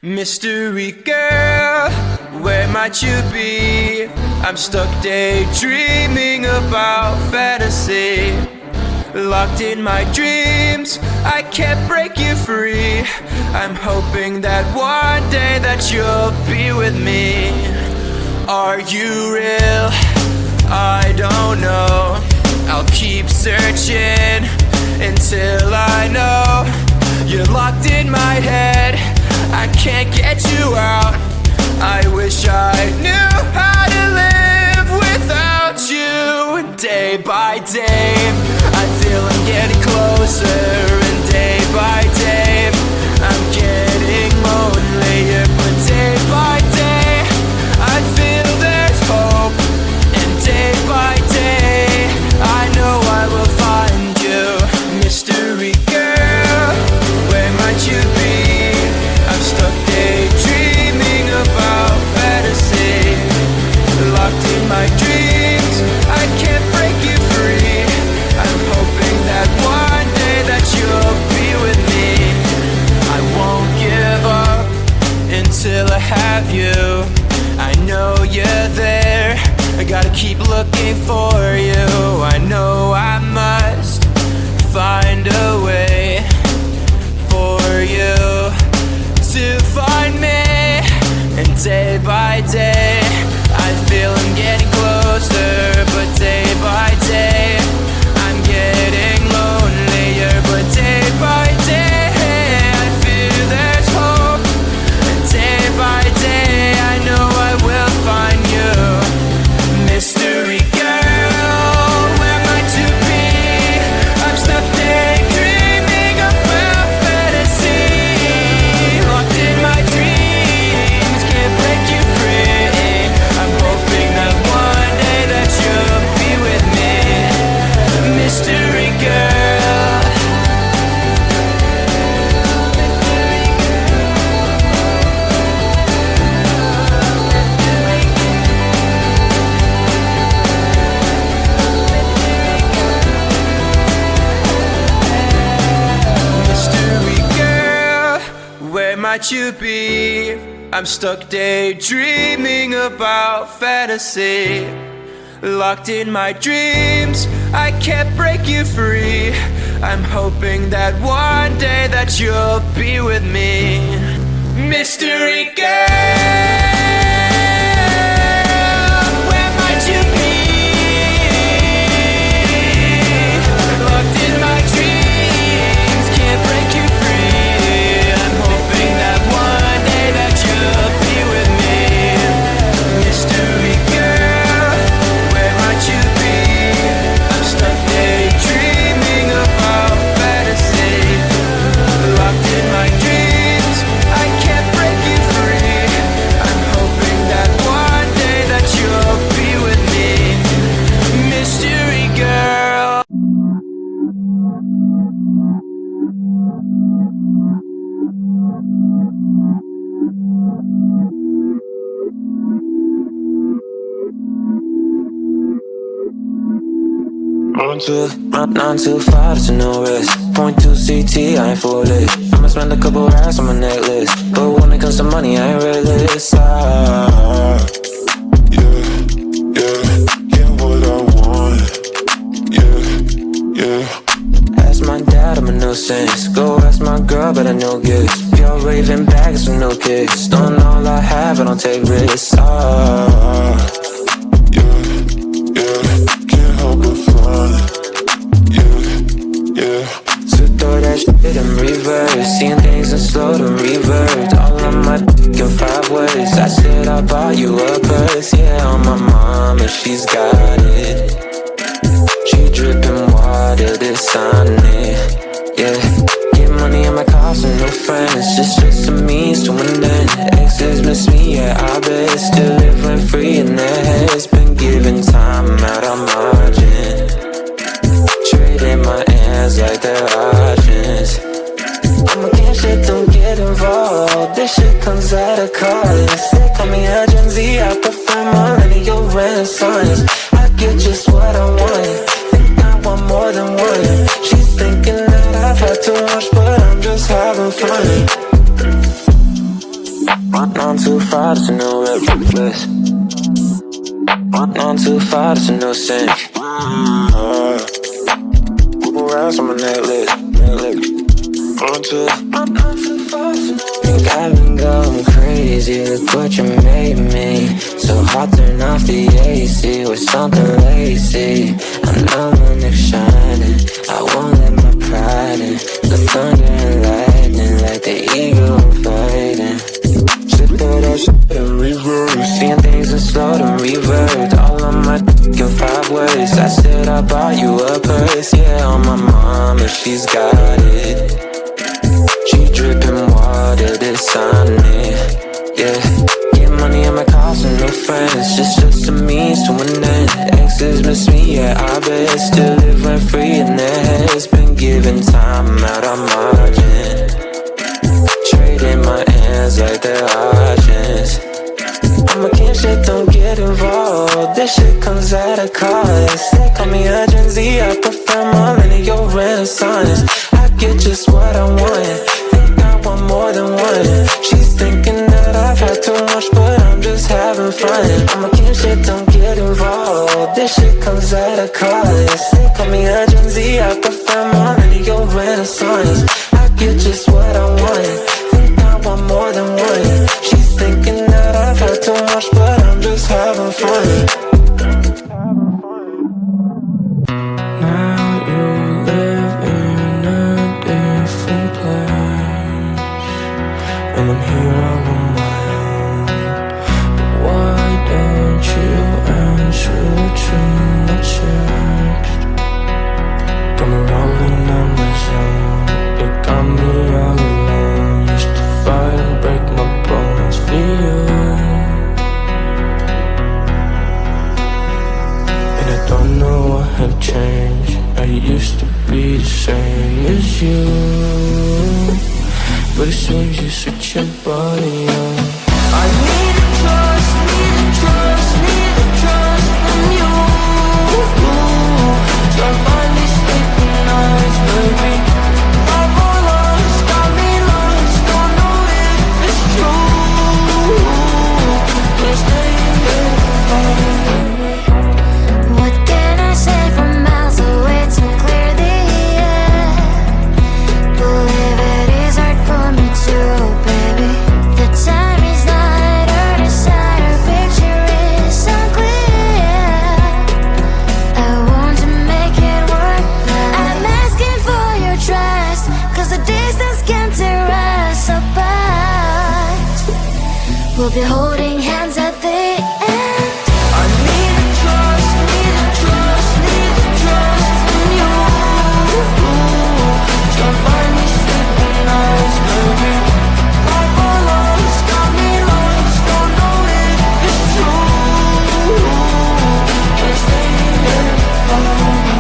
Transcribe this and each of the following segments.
Mystery girl, where might you be? I'm stuck daydreaming about fantasy. Locked in my dreams, I can't break you free. I'm hoping that one day that you'll be with me. Are you real? I don't know. I'll keep searching until I know. You're locked in my head, I can't get you out. I wish I knew how to live without you. Day by day, I feel I'm getting closer, and day by day, I'm getting lonelier. But day by day, I feel there's hope, and day by day, I know I will find you. Mystery girl, where might you be? I'm stuck daydreaming about fantasy. Locked in my dreams, I can't break you free. I'm hoping that one day that you'll be with me. I won't give up until I have you. I know you're there, I gotta keep looking for you. I know I must find a way for you to find me. And day by day, I feel I'm getting closer. But day by day, I'm getting lonelier. But day by day, I feel there's hope. And day by day, I know I will find you. Mystery girl, where might you be? I'm stuck daydreaming about fantasy. Locked in my dreams, can't break you free. I'm hoping that one day that you'll be with me. Mystery girl. Mystery girl, where might you be? I'm stuck daydreaming about fantasy. Locked in my dreams, I can't break you free. I'm hoping that one day that you'll be with me. Mystery girl, where might you be? Locked in my dreams, can't break you free. I'm hoping that one day that you'll be with me. Mystery girl, where might you be? I'm stuck daydreaming about fantasy. Locked in my dreams, I can't break you free. I'm hoping that one day that you'll be with me. Mystery girl. Run too far, there's no risk. Point 2 CT, I ain't fully. I'ma spend a couple racks on my necklace, but when it comes to money, I ain't realist. Yeah, what I want. Yeah. Ask my dad, I'm a nuisance. Go ask my girl, but I know gifts. Pure raving bags with no kicks. Don't all I have, I don't take risks. Can't help but fun. Yeah. So throw that shit in reverse. Seeing things in slow to revert. All on my dick in 5 words. I said I bought you a purse. Yeah, on my mom and she's got it. She dripping water, this on it. Yeah. Get money in my car, some new friends. Just a means to an end. Exes miss me, yeah, I bet. Still living free in their heads. Been giving time out of margin. Trading my hands like they're options. I'm against shit, don't get involved. This shit comes at a cost. They call me a Gen Z, I prefer millennial renaissance. I get just what I want. Think I want more than one. She's thinking that I've had too much, but I'm just having fun. too far, there's no reckless. On too far, there's no sin. Move around on my necklace. On too far, think I've been going crazy. Look what you made me. So hot, turn off the AC with something lazy. I know my neck's shining. I won't let my pride in. The thunder and lightning, like the eagle fighting. Throw that shit in reverse. Seeing things in slow to revert. All on my in 5 words. I said I bought you a purse. Yeah, on my mom and she's got it. She dripping water, this on me. Yeah, get money on my cars and no friends. Just a means to an end. Exes miss me, yeah, I bet. Still live rent free in their heads. Been giving time out on margin. Trading my hands like they're options. I'm a king, shit, don't get involved. This shit comes at a cost. They call me a Gen Z, I prefer millennial renaissance. I get just what I want. Think I want more than one. She's thinking that I've had too much, but I'm just having fun. I'm a king, shit, don't get involved. This shit comes at a cost. They call me a Gen Z, I prefer millennial renaissance. I get just what I want. More than one. She's thinking that I've had too much, but I'm just having fun. Now you live in a different place, and I'm here all on my own. But why don't you answer to my text? Got me rolling on my zone. It got me all alone. Used to fight and break my bones for you, and I don't know what have changed. I used to be the same as you, but it seems you switch your body on. I need a trust, need a trust from you. So I finally sleep at nights, baby. What can I say from miles away to clear the air? Believe it is hard for me too, baby. The time is not our desire, our picture is unclear. I want to make it work, but I'm asking for your trust, 'cause the distance can tear us apart. We'll be holding hands at the end. I need a trust, need a trust, need a trust from you. So I finally sleep at nights, baby. Life all lost, got me lost. Don't know if it's true. Can't stay here forever.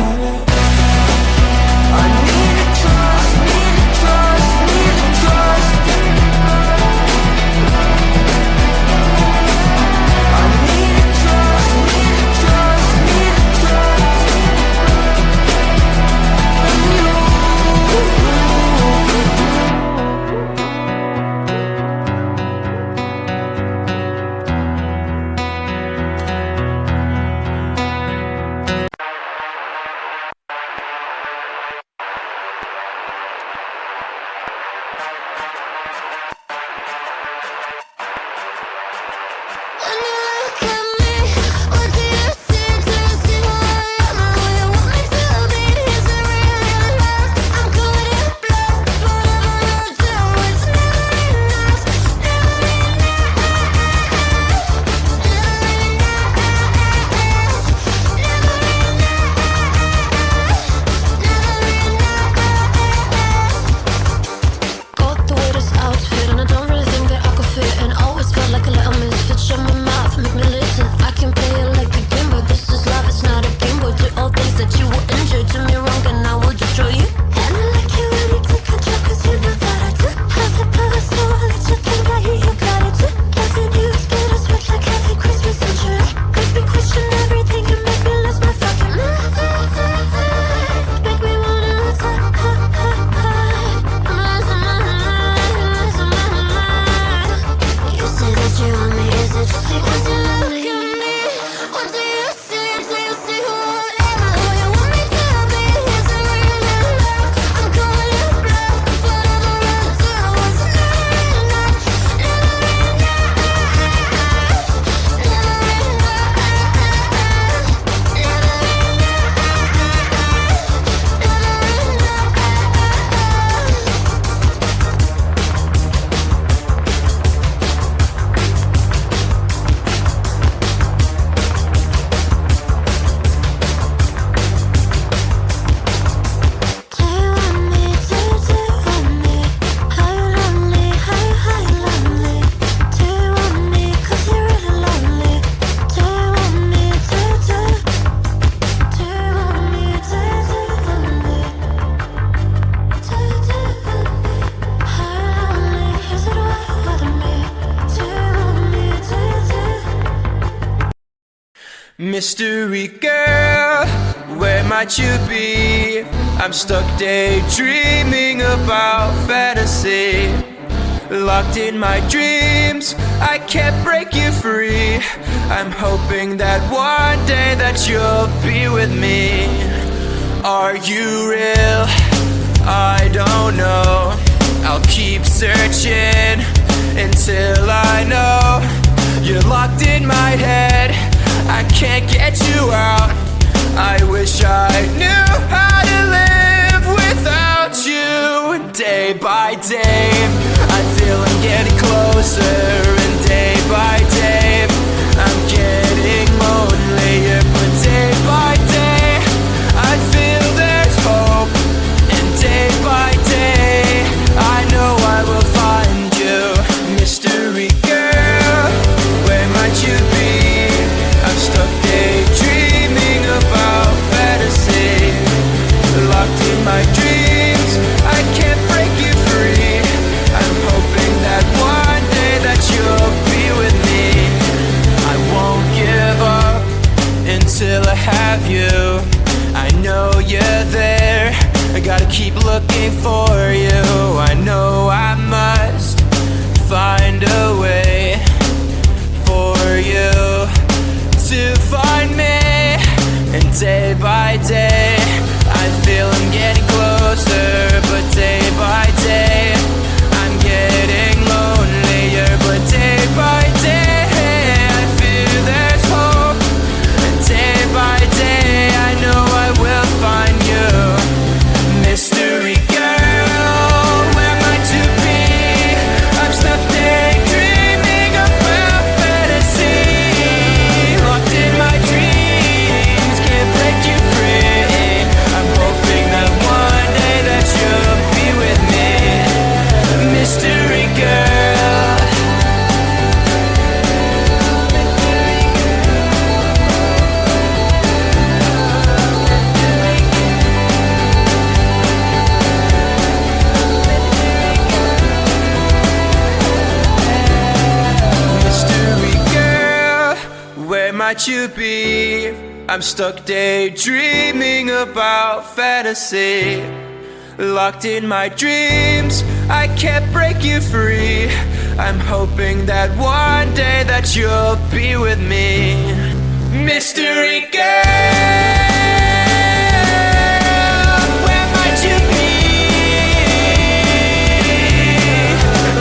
I need a trust, need a trust, need a trust. I need Mystery girl, where might you be? I'm stuck daydreaming about fantasy. Locked in my dreams, I can't break you free. I'm hoping that one day that you'll be with me. Are you real? I don't know. I'll keep searching until I know. You're locked in my head, I can't get you out. I wish I knew how to live without you. Day by day, I feel I'm getting closer, and day by day, I'm getting lonelier. But day by day, I feel there's hope, and day by day, I know I will find you. Mystery girl, where might you be? I'm stuck daydreaming about fantasy. Locked in my dreams, I can't break you free. I'm hoping that one day that you'll be with me. I won't give up until I have you. I know you're there, I gotta keep looking for you. I know I must find a way for you to find me. And day by day, I feel I'm getting closer. But day by day, I'm getting lonelier. But day by day, I feel there's hope. And day by day, I know I will find you. Mystery girl, where might you be? I'm stuck daydreaming about fantasy. Locked in my dreams, can't break you free. I'm hoping that one day that you'll be with me. Mystery girl. Mystery girl, where might you be? I'm stuck daydreaming about fantasy. Locked in my dreams, I can't break you free. I'm hoping that one day that you'll be with me. Mystery girl, where might you be?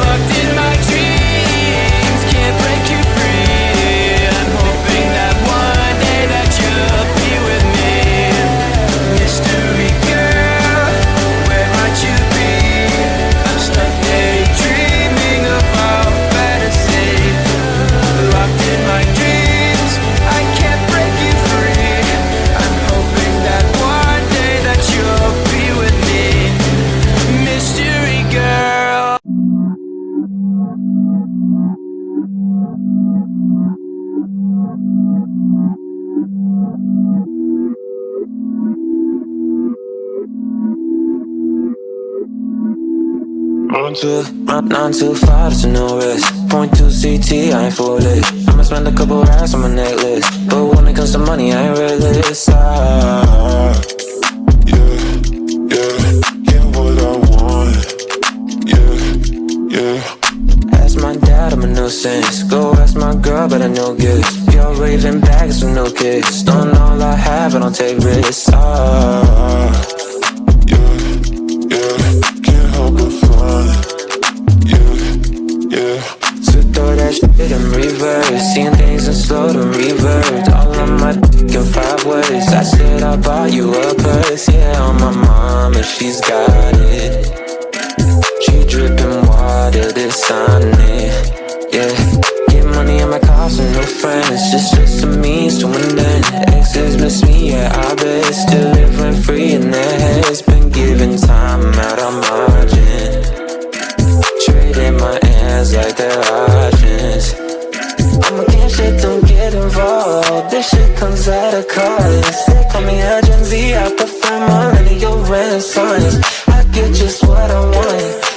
Locked in my dreams, can't break you free. I'm hoping that one day that you'll be with me. Mystery girl, where might you be? I'm stuck daydreaming about fantasy. Locked in my dreams, I can't break you free. I'm hoping that one day that you'll be with me. Mystery girl. Nine to 5, there's no rest. Point 2 CT, I ain't full it. I'ma spend a couple racks on my necklace, but when it comes to money, I ain't reckless. Yeah, what I want. Yeah. Ask my dad, I'm a nuisance. Go ask my girl, but I know gifts. Pure raving bags with no kicks. Don't all I have, I don't take risks. Can't help but fun. Yeah. So throw that shit in reverse. Seeing things in slow to revert. All on my dick in 5 words. I said I bought you a purse. Yeah, on my mom, and she's got it. She dripping water, this on it. Yeah. Get money on my cost and no friends. Just a means to an end. Exes miss me, yeah, I bet. Still living free in their heads. Been giving time out on margin. Trading my hands like they're options. I'm against shit, don't get involved. This shit comes at a cost. They call me a Gen Z, I prefer millennial renaissance. I get just what I want.